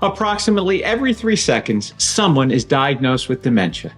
Approximately every 3 seconds, someone is diagnosed with dementia.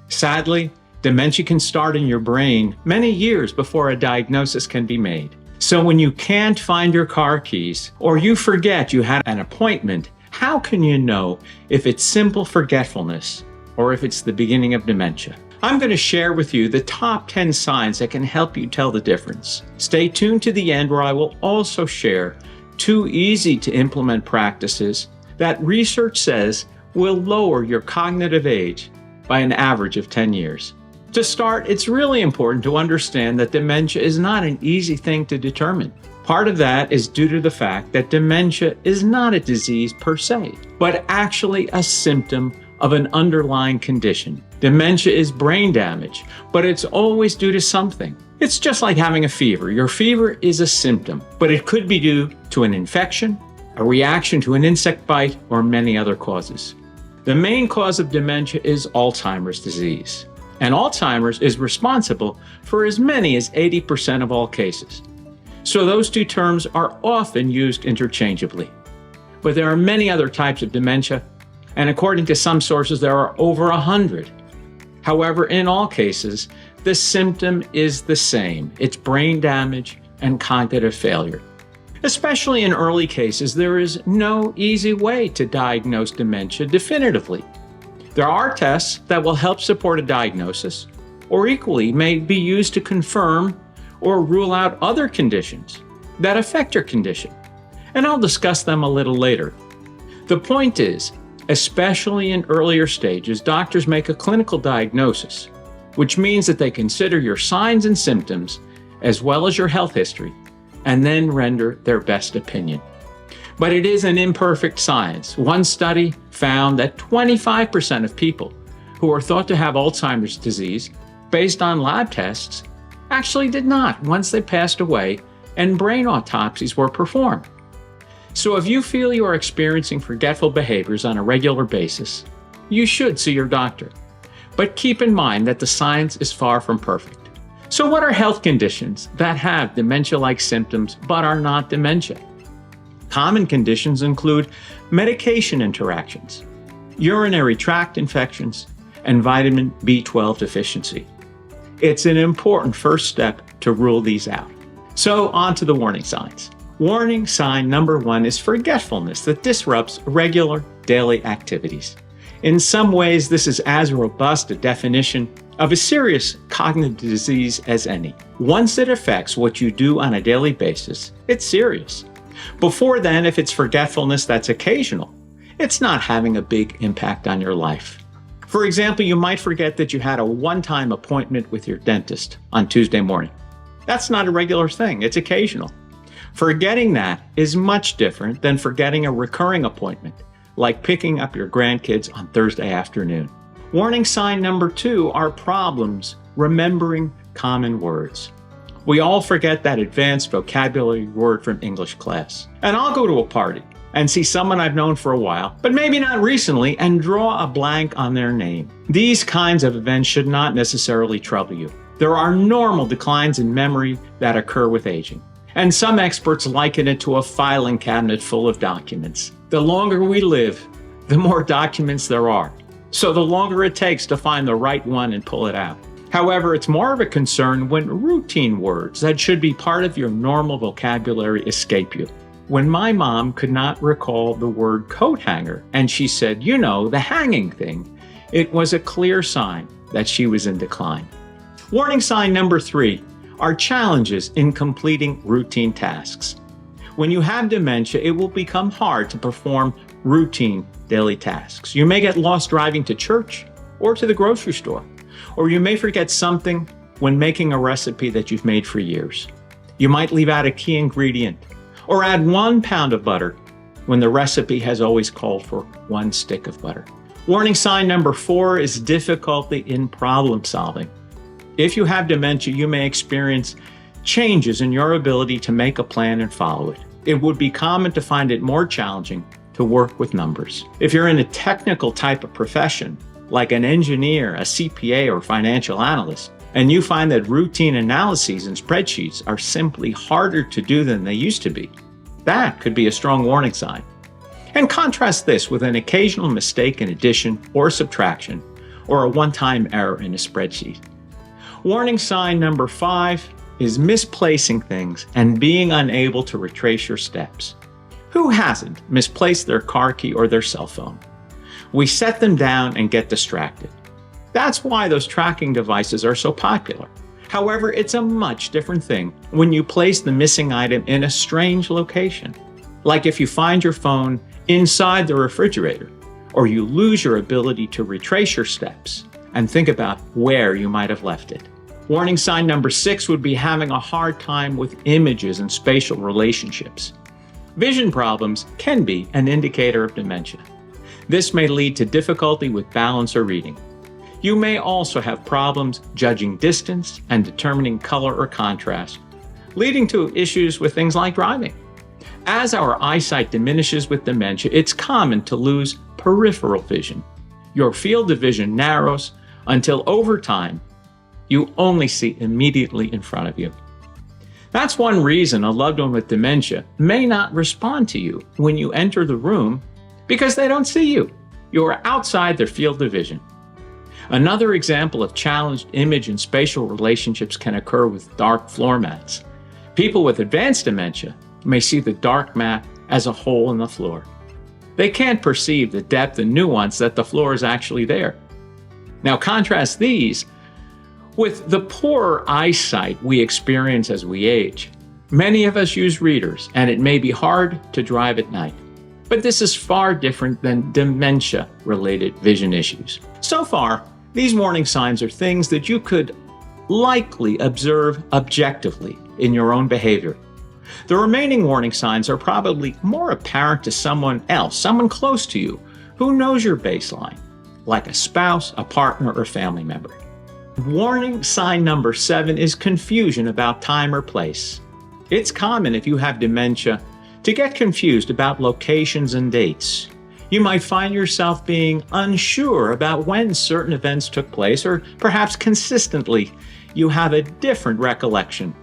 Sadly, dementia can start in your brain many years before a diagnosis can be made. So when you can't find your car keys or you forget you had an appointment, how can you know if it's simple forgetfulness or if it's the beginning of dementia? I'm going to share with you the top 10 signs that can help you tell the difference. Stay tuned to the end, where I will also share 2 easy to implement practices that research says will lower your cognitive age by an average of 10 years. To start, it's really important to understand that dementia is not an easy thing to determine. Part of that is due to the fact that dementia is not a disease per se, but actually a symptom of an underlying condition. Dementia is brain damage, but it's always due to something. It's just like having a fever. Your fever is a symptom, but it could be due to an infection, a reaction to an insect bite, or many other causes. The main cause of dementia is Alzheimer's disease, and Alzheimer's is responsible for as many as 80% of all cases. So those 2 terms are often used interchangeably. But there are many other types of dementia, and according to some sources, there are over 100. However, in all cases, the symptom is the same. It's brain damage and cognitive failure. Especially in early cases, there is no easy way to diagnose dementia definitively. There are tests that will help support a diagnosis, or equally may be used to confirm or rule out other conditions that affect your condition. And I'll discuss them a little later. The point is, especially in earlier stages, doctors make a clinical diagnosis, which means that they consider your signs and symptoms as well as your health history, and then render their best opinion. But it is an imperfect science. One study found that 25% of people who were thought to have Alzheimer's disease, based on lab tests, actually did not once they passed away and brain autopsies were performed. So if you feel you are experiencing forgetful behaviors on a regular basis, you should see your doctor. But keep in mind that the science is far from perfect. So what are health conditions that have dementia-like symptoms but are not dementia? Common conditions include medication interactions, urinary tract infections, and vitamin B12 deficiency. It's an important first step to rule these out. So on to the warning signs. Warning sign number 1 is forgetfulness that disrupts regular daily activities. In some ways, this is as robust a definition of a serious cognitive disease as any. Once it affects what you do on a daily basis, it's serious. Before then, if it's forgetfulness that's occasional, it's not having a big impact on your life. For example, you might forget that you had a one-time appointment with your dentist on Tuesday morning. That's not a regular thing, it's occasional. Forgetting that is much different than forgetting a recurring appointment, like picking up your grandkids on Thursday afternoon. Warning sign number 2 are problems remembering common words. We all forget that advanced vocabulary word from English class. And I'll go to a party and see someone I've known for a while, but maybe not recently, and draw a blank on their name. These kinds of events should not necessarily trouble you. There are normal declines in memory that occur with aging. And some experts liken it to a filing cabinet full of documents. The longer we live, the more documents there are. So the longer it takes to find the right one and pull it out. However, it's more of a concern when routine words that should be part of your normal vocabulary escape you. When my mom could not recall the word coat hanger, and she said, "You know, the hanging thing," it was a clear sign that she was in decline. Warning sign number 3 are challenges in completing routine tasks. When you have dementia, it will become hard to perform routine daily tasks. You may get lost driving to church or to the grocery store, or you may forget something when making a recipe that you've made for years. You might leave out a key ingredient, or add 1 pound of butter when the recipe has always called for 1 stick of butter. Warning sign number 4 is difficulty in problem solving. If you have dementia, you may experience changes in your ability to make a plan and follow it. It would be common to find it more challenging to work with numbers. If you're in a technical type of profession, like an engineer, a CPA, or financial analyst, and you find that routine analyses and spreadsheets are simply harder to do than they used to be, that could be a strong warning sign. And contrast this with an occasional mistake in addition or subtraction, or a one-time error in a spreadsheet. Warning sign number 5 is misplacing things and being unable to retrace your steps. Who hasn't misplaced their car key or their cell phone? We set them down and get distracted. That's why those tracking devices are so popular. However, it's a much different thing when you place the missing item in a strange location. Like if you find your phone inside the refrigerator, or you lose your ability to retrace your steps and think about where you might have left it. Warning sign number 6 would be having a hard time with images and spatial relationships. Vision problems can be an indicator of dementia. This may lead to difficulty with balance or reading. You may also have problems judging distance and determining color or contrast, leading to issues with things like driving. As our eyesight diminishes with dementia, it's common to lose peripheral vision. Your field of vision narrows until over time, you only see immediately in front of you. That's one reason a loved one with dementia may not respond to you when you enter the room, because they don't see you. You are outside their field of vision. Another example of challenged image and spatial relationships can occur with dark floor mats. People with advanced dementia may see the dark mat as a hole in the floor. They can't perceive the depth and nuance that the floor is actually there. Now contrast these with the poor eyesight we experience as we age. Many of us use readers, and it may be hard to drive at night. But this is far different than dementia-related vision issues. So far, these warning signs are things that you could likely observe objectively in your own behavior. The remaining warning signs are probably more apparent to someone else, someone close to you, who knows your baseline, like a spouse, a partner, or family member. Warning sign number 7 is confusion about time or place. It's common if you have dementia to get confused about locations and dates. You might find yourself being unsure about when certain events took place, or perhaps consistently you have a different recollection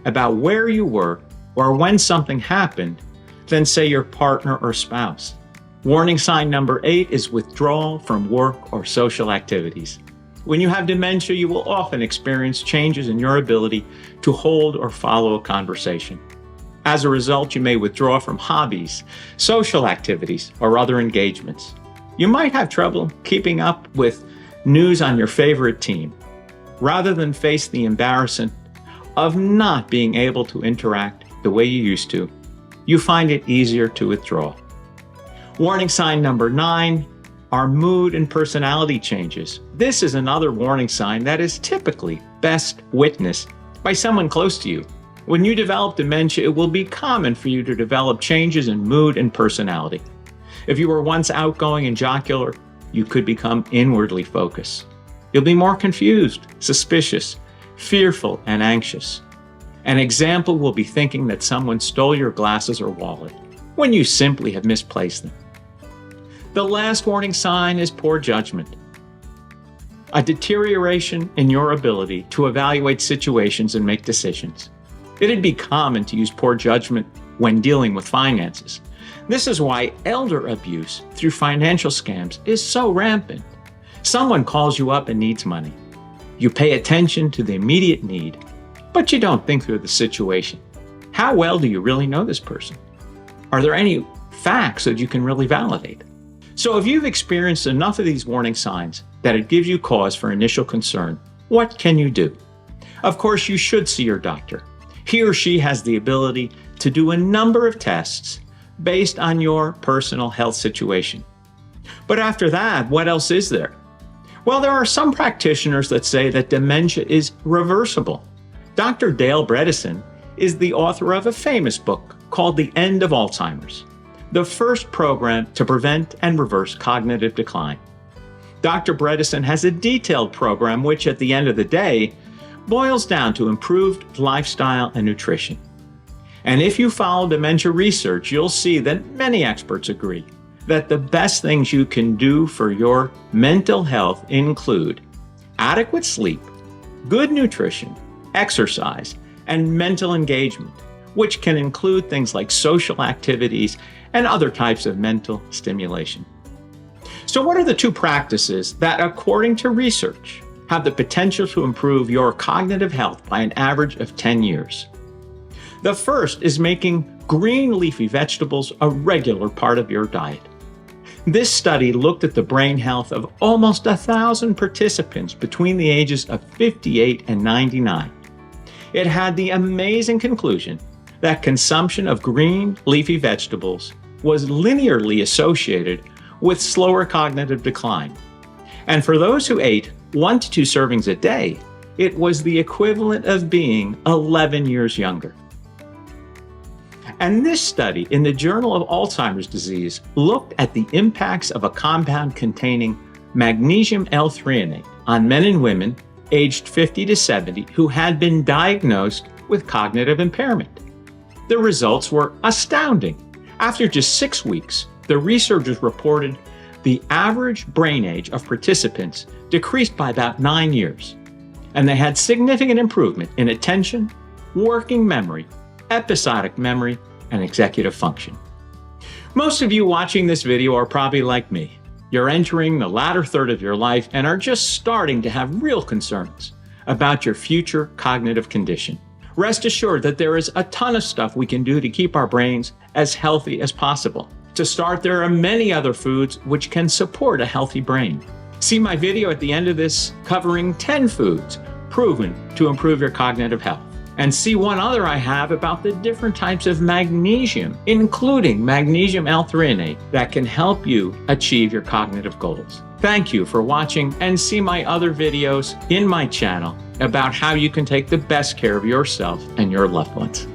about where you were or when something happened than, say, your partner or spouse. Warning sign number 8 is withdrawal from work or social activities. When you have dementia, you will often experience changes in your ability to hold or follow a conversation. As a result, you may withdraw from hobbies, social activities, or other engagements. You might have trouble keeping up with news on your favorite team. Rather than face the embarrassment of not being able to interact the way you used to, you find it easier to withdraw. Warning sign number 9 are mood and personality changes. This is another warning sign that is typically best witnessed by someone close to you. When you develop dementia, it will be common for you to develop changes in mood and personality. If you were once outgoing and jocular, you could become inwardly focused. You'll be more confused, suspicious, fearful, and anxious. An example will be thinking that someone stole your glasses or wallet when you simply have misplaced them. The last warning sign is poor judgment. A deterioration in your ability to evaluate situations and make decisions. It'd be common to use poor judgment when dealing with finances. This is why elder abuse through financial scams is so rampant. Someone calls you up and needs money. You pay attention to the immediate need, but you don't think through the situation. How well do you really know this person? Are there any facts that you can really validate? So if you've experienced enough of these warning signs that it gives you cause for initial concern, what can you do? Of course, you should see your doctor. He or she has the ability to do a number of tests based on your personal health situation. But after that, what else is there? Well, there are some practitioners that say that dementia is reversible. Dr. Dale Bredesen is the author of a famous book called The End of Alzheimer's, the first program to prevent and reverse cognitive decline. Dr. Bredesen has a detailed program which, at the end of the day, boils down to improved lifestyle and nutrition. And if you follow dementia research, you'll see that many experts agree that the best things you can do for your mental health include adequate sleep, good nutrition, exercise, and mental engagement, which can include things like social activities and other types of mental stimulation. So what are the two practices that, according to research, have the potential to improve your cognitive health by an average of 10 years? The first is making green leafy vegetables a regular part of your diet. This study looked at the brain health of almost 1,000 participants between the ages of 58 and 99. It had the amazing conclusion that consumption of green leafy vegetables was linearly associated with slower cognitive decline. And for those who ate 1 to 2 servings a day, it was the equivalent of being 11 years younger. And this study in the Journal of Alzheimer's Disease looked at the impacts of a compound containing magnesium L-threonate on men and women aged 50 to 70 who had been diagnosed with cognitive impairment. The results were astounding. After just 6 weeks, the researchers reported the average brain age of participants decreased by about 9 years, and they had significant improvement in attention, working memory, episodic memory, and executive function. Most of you watching this video are probably like me. You're entering the latter third of your life and are just starting to have real concerns about your future cognitive condition. Rest assured that there is a ton of stuff we can do to keep our brains as healthy as possible. To start, there are many other foods which can support a healthy brain. See my video at the end of this covering 10 foods proven to improve your cognitive health. And see one other I have about the different types of magnesium, including magnesium L-threonate, that can help you achieve your cognitive goals. Thank you for watching, and see my other videos in my channel about how you can take the best care of yourself and your loved ones.